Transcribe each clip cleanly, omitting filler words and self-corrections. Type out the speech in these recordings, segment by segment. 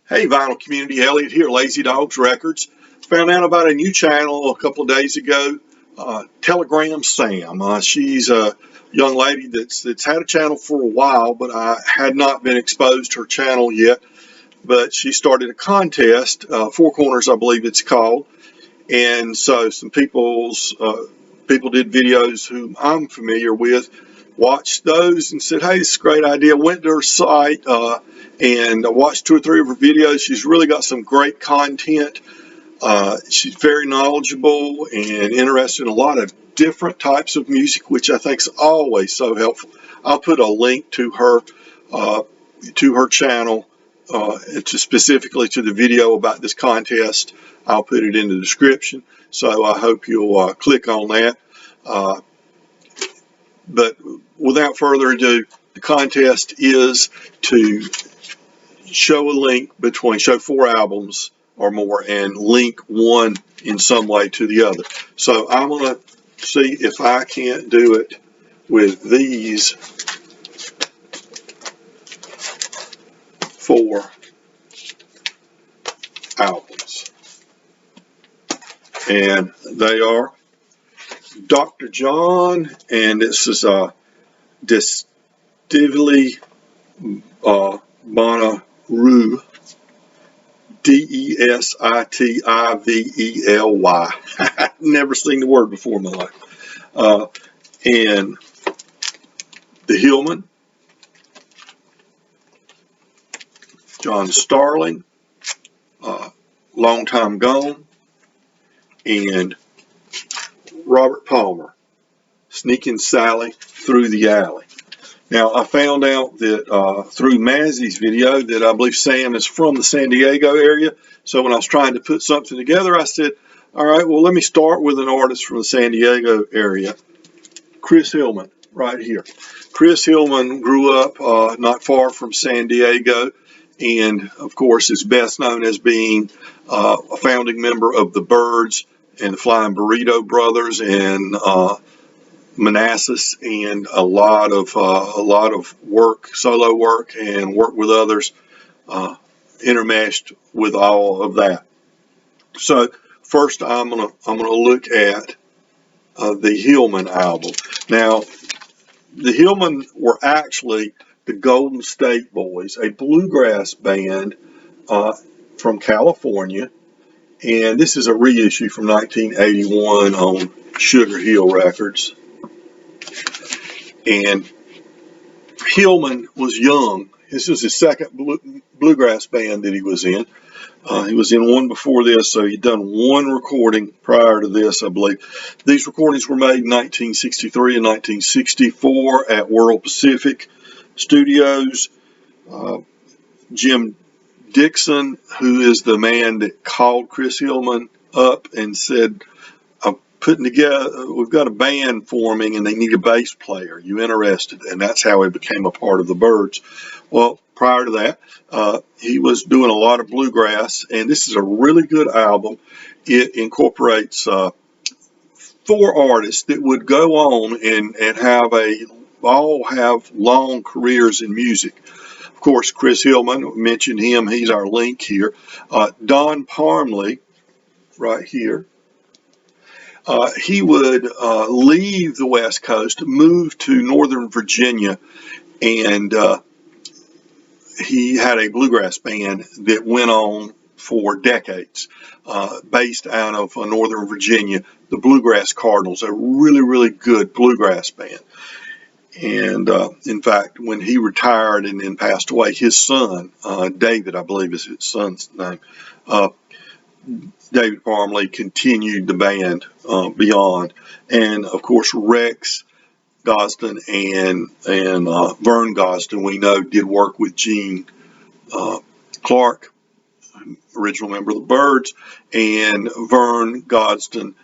Hey, vinyl community, Elliot here, Lazy Dogs Records. Found out about a new channel a couple of days ago, Telegram Sam. She's a young lady that's had a channel for a while, but I had not been exposed to her channel yet. But she started a contest, Four Corners, I believe it's called, and so some people did videos whom I'm familiar with, watched those and said, hey, this is a great idea. Went to her site and watched 2 or 3 of her videos. She's really got some great content. She's very knowledgeable and interested in a lot of different types of music, which I think is always so helpful. I'll put a link to her channel, specifically to the video about this contest. I'll put it in the description, so I hope you'll click on that. But without further ado, the contest is to show show 4 albums or more and link one in some way to the other. So I'm going to see if I can't do it with these 4 albums. And they are Dr. John, and this is Destively Bonnaroo, Desittively. Never seen the word before in my life. And the Hillman, John Starling, Long Time Gone, and Robert Palmer, Sneaking Sally Through the Alley. Now, I found out that through Mazzy's video that I believe Sam is from the San Diego area. So when I was trying to put something together, I said, all right, well, let me start with an artist from the San Diego area, Chris Hillman, right here. Chris Hillman grew up not far from San Diego, and, of course, is best known as being a founding member of the Byrds and the Flying Burrito Brothers and Manassas, and a lot of work, solo work, and work with others, intermeshed with all of that. So first, I'm gonna look at the Hillman album. Now, the Hillman were actually the Golden State Boys, a bluegrass band from California, and this is a reissue from 1981 on Sugar Hill Records. And Hillman was young. This was his second bluegrass band that he was in. He was in one before this, so he'd done one recording prior to this, I believe. These recordings were made in 1963 and 1964 at World Pacific Studios. Jim Dixon, who is the man that called Chris Hillman up and said, we've got a band forming and they need a bass player. Are you interested? And that's how he became a part of the Byrds. Well, prior to that, he was doing a lot of bluegrass, and this is a really good album. It incorporates 4 artists that would go on and all have long careers in music. Of course, Chris Hillman, mentioned him. He's our link here. Don Parmley, right here. He would leave the West Coast, move to Northern Virginia, and he had a bluegrass band that went on for decades, based out of Northern Virginia, the Bluegrass Cardinals, a really, really good bluegrass band. And in fact, when he retired and then passed away, his son, David, I believe is his son's name, David Parmley, continued the band beyond. And of course, Rex Gosden and Vern Gosden, we know, did work with Gene Clark, original member of the Byrds, and Vern Gosden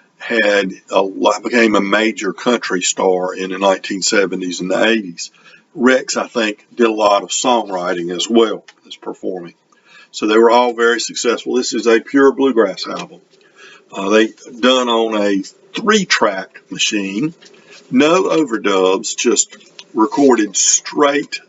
became a major country star in the 1970s and the 80s. Rex, I think, did a lot of songwriting as well as performing. So they were all very successful. This is a pure bluegrass album. They done on a 3-track machine, no overdubs, just recorded straight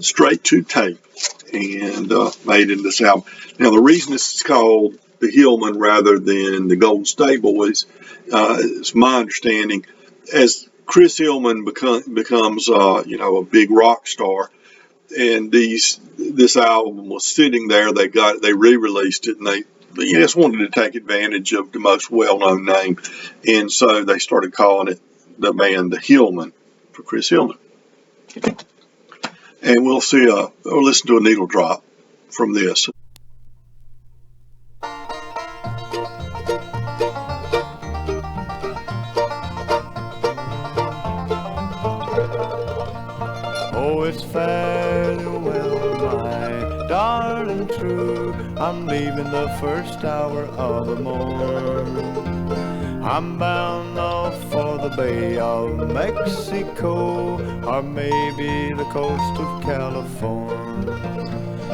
straight to tape and made into this album. Now, the reason this is called the Hillman rather than the Golden State Boys is my understanding. As Chris Hillman becomes, a big rock star, and this album was sitting there, they re-released it, and they just wanted to take advantage of the most well-known name, and so they started calling it the band the Hillman for Chris Hillman. And we'll listen to a needle drop from this. Oh, it's fairly well, my darling true. I'm leaving the first hour of the morn. I'm bound off for the Bay of Mexico, or maybe the coast of California.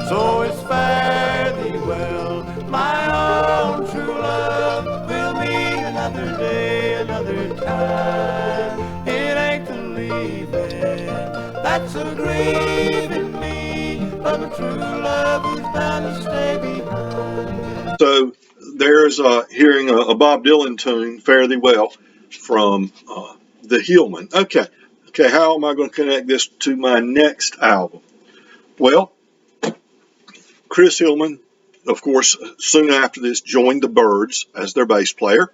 So it's fairly well, my own true love. We'll meet another day, another time. It ain't the leaving that's a grieving me, but my true love is bound to stay behind. So there's hearing a Bob Dylan tune fairly well from the Hillman. Okay, how am I going to connect this to my next album? Well, Chris Hillman, of course, soon after this joined the Byrds as their bass player,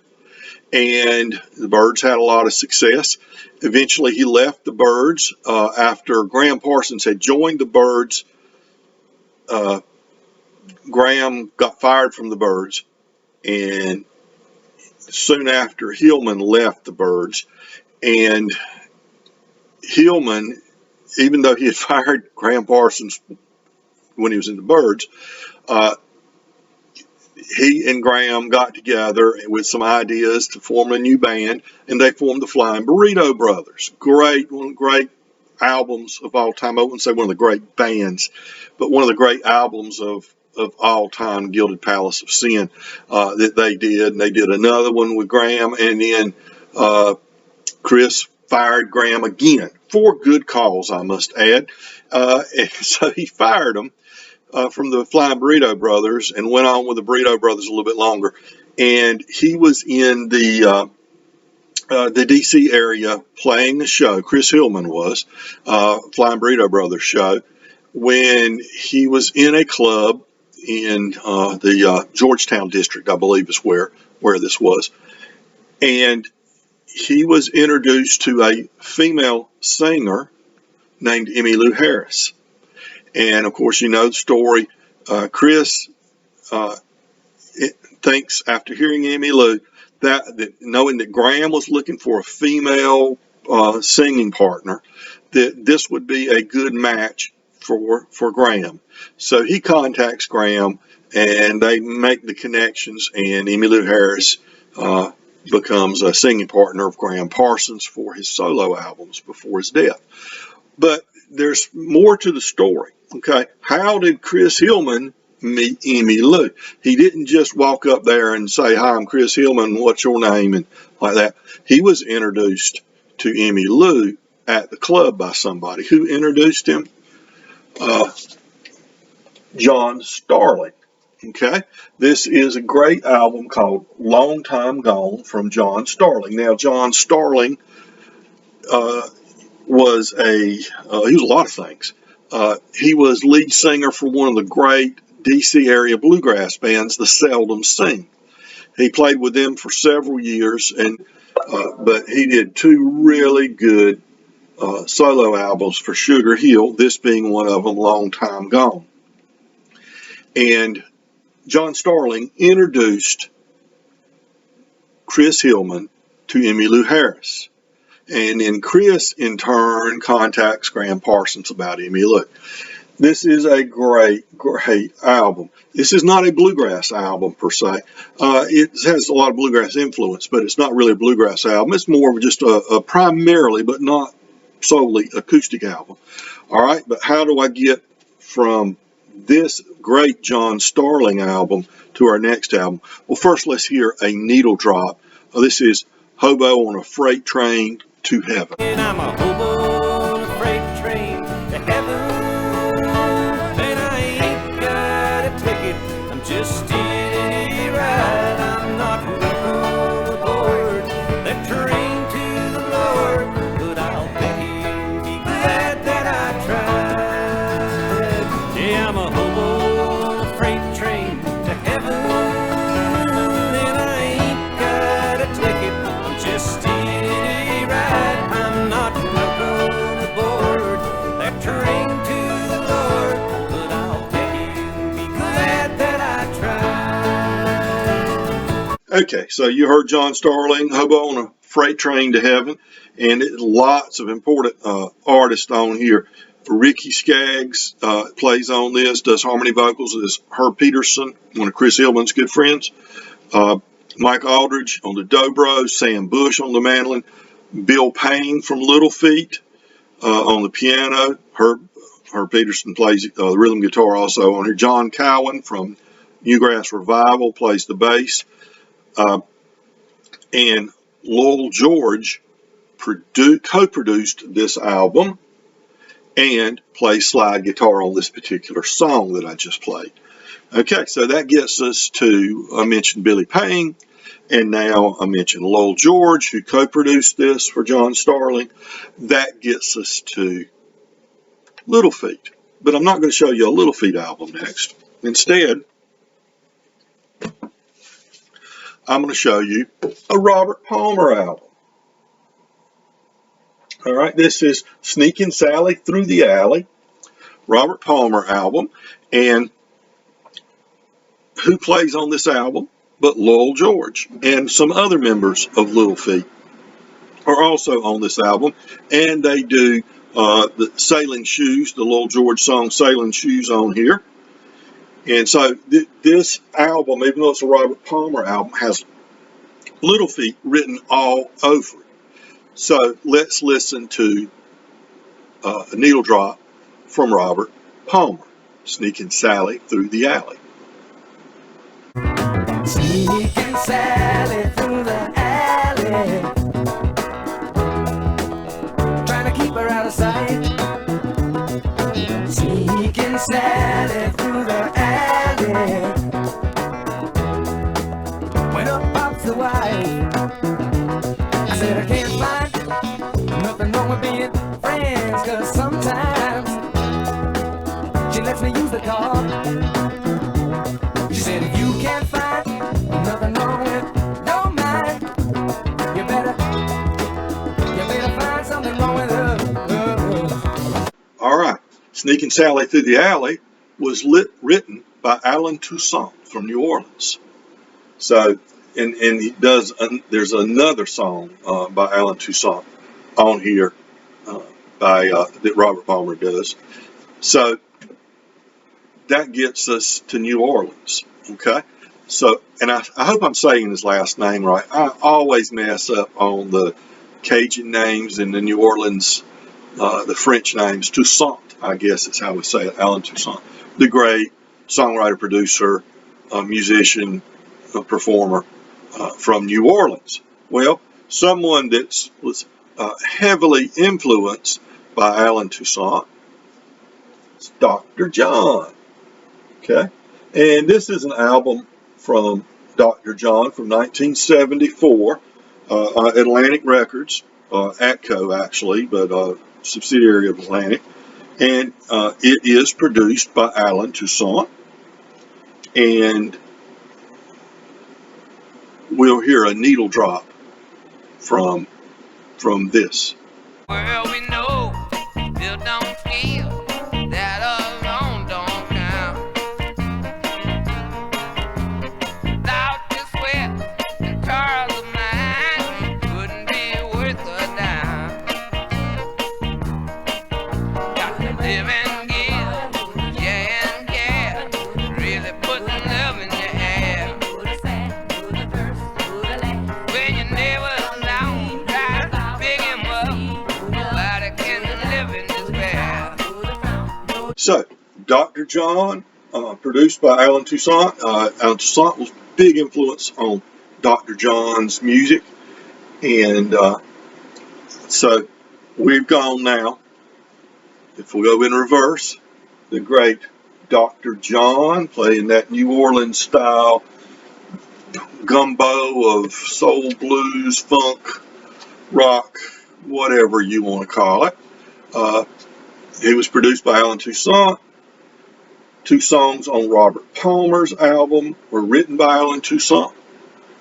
and the Byrds had a lot of success. Eventually, he left the Byrds after Graham Parsons had joined the Byrds. Graham got fired from the Byrds, and soon after, Hillman left the Byrds. And Hillman, even though he had fired Graham Parsons when he was in the Byrds, he and Graham got together with some ideas to form a new band, and they formed the Flying Burrito Brothers. One of the great albums of all time. I wouldn't say one of the great bands, but one of the great albums of all time, Gilded Palace of Sin, that they did. And they did another one with Graham, and then Chris fired Graham again for good cause, I must add. And so he fired him from the Flying Burrito Brothers and went on with the Burrito Brothers a little bit longer. And he was in the D.C. area playing the show. Chris Hillman was Flying Burrito Brothers show when he was in a club in the Georgetown district, I believe is where this was. And he was introduced to a female singer named Emmylou Harris. And, of course, you know the story. Chris thinks, after hearing Emmylou, that knowing that Graham was looking for a female singing partner, that this would be a good match for Graham. So he contacts Graham, and they make the connections, and Emmylou Harris becomes a singing partner of Graham Parsons for his solo albums before his death. But there's more to the story. Okay, how did Chris Hillman meet Emmylou? He didn't just walk up there and say, "Hi, I'm Chris Hillman. What's your name?" and like that. He was introduced to Emmylou at the club by somebody. Who introduced him? John Starling. Okay, this is a great album called "Long Time Gone" from John Starling. Now, John Starling was he was a lot of things. He was lead singer for one of the great D.C. area bluegrass bands, the Seldom Sing. He played with them for several years, but he did two really good solo albums for Sugar Hill, this being one of them, Long Time Gone. And John Starling introduced Chris Hillman to Emmylou Harris. And then Chris, in turn, contacts Graham Parsons about Emmylou. This is a great, great album. This is not a bluegrass album, per se. It has a lot of bluegrass influence, but it's not really a bluegrass album. It's more of just a primarily, but not solely, acoustic album. All right, but how do I get from this great John Starling album to our next album? Well, first, let's hear a needle drop. This is Hobo on a Freight Train to Heaven. And I'm a hobo on a freight train to heaven. Okay, so you heard John Starling, Hobo on a Freight Train to Heaven, and lots of important artists on here. Ricky Skaggs plays on this, does harmony vocals, is Herb Peterson, one of Chris Hillman's good friends. Mike Aldridge on the dobro, Sam Bush on the mandolin, Bill Payne from Little Feat on the piano. Herb Peterson plays the rhythm guitar also on here. John Cowan from Newgrass Revival plays the bass. And Lowell George co-produced this album and plays slide guitar on this particular song that I just played. Okay, so that gets us to, I mentioned Billy Payne, and now I mentioned Lowell George, who co-produced this for John Starling. That gets us to Little Feat. But I'm not going to show you a Little Feat album next. Instead, I'm going to show you a Robert Palmer album. All right, this is Sneakin' Sally Through the Alley, Robert Palmer album. And who plays on this album but Lowell George, and some other members of Little Feat are also on this album, and they do the Sailing Shoes, the Lowell George song Sailing Shoes on here. And so this album, even though it's a Robert Palmer album, has Little Feat written all over it. So let's listen to a needle drop from Robert Palmer, Sneakin' Sally Through the Alley. Sneaking Sally through the alley, trying to keep her out of sight. Sneaking Sally through the alley, when up pops the wife. I said I can't find nothing wrong with being friends, 'cause sometimes she lets me use the car. She said if you can't find nothing wrong with your mind, you better find something wrong with her. All right, Sneakin' Sally Through the Alley was written by Alan Toussaint from New Orleans. So, and he does. There's another song by Alan Toussaint on here that Robert Palmer does. So that gets us to New Orleans. Okay. So, and I hope I'm saying his last name right. I always mess up on the Cajun names and the New Orleans, the French names. Toussaint, I guess is how we say it. Alan Toussaint, the great songwriter, producer, musician, performer from New Orleans. Well, someone that was heavily influenced by Alan Toussaint is Dr. John. Okay, and this is an album from Dr. John from 1974, Atlantic Records, Atco actually, but subsidiary of Atlantic, and it is produced by Alan Toussaint, and we'll hear a needle drop from this. Well, we know you don't feel that alone don't count. Dr. Sweat and Charles of mine couldn't be worth a dime. Got to live and give, yeah and yeah, really putting love in your hair. When your neighbor's down, try to pick him up, nobody can live in despair. So, Dr. John, produced by Alan Toussaint. Alan Toussaint was a big influence on Dr. John's music. And so, we've gone now, if we go in reverse, the great Dr. John playing that New Orleans style gumbo of soul, blues, funk, rock, whatever you want to call it. It was produced by Alan Toussaint. 2 songs on Robert Palmer's album were written by Alan Toussaint,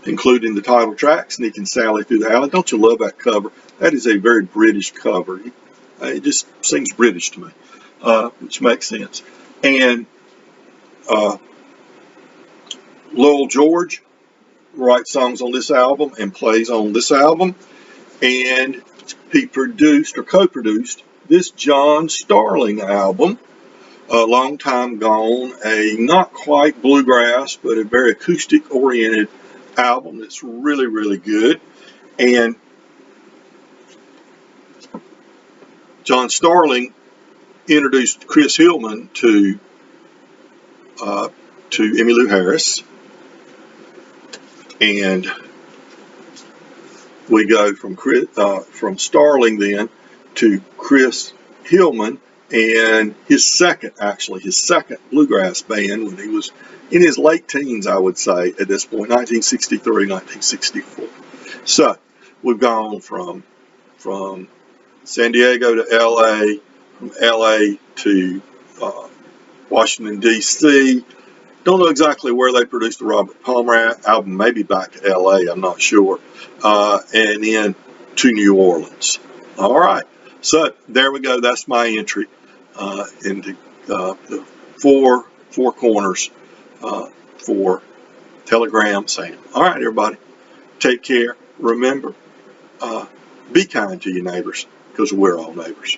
including the title track, Sneakin' Sally Through the Alley. Don't you love that cover? That is a very British cover. It just seems British to me, which makes sense. And Lowell George writes songs on this album and plays on this album. And he produced or co-produced this John Starling album, a long time gone, a not quite bluegrass, but a very acoustic oriented album that's really, really good. And John Starling introduced Chris Hillman to Emmylou Harris, and we go from Starling then to Chris Hillman and his second bluegrass band when he was in his late teens, I would say, at this point, 1963, 1964. So we've gone from San Diego to LA, from LA to Washington, D.C. Don't know exactly where they produced the Robert Palmer album, maybe back to LA, I'm not sure. And then to New Orleans. All right. So there we go. That's my entry into the four corners for Telegram Sam. All right, everybody. Take care. Remember, be kind to your neighbors because we're all neighbors.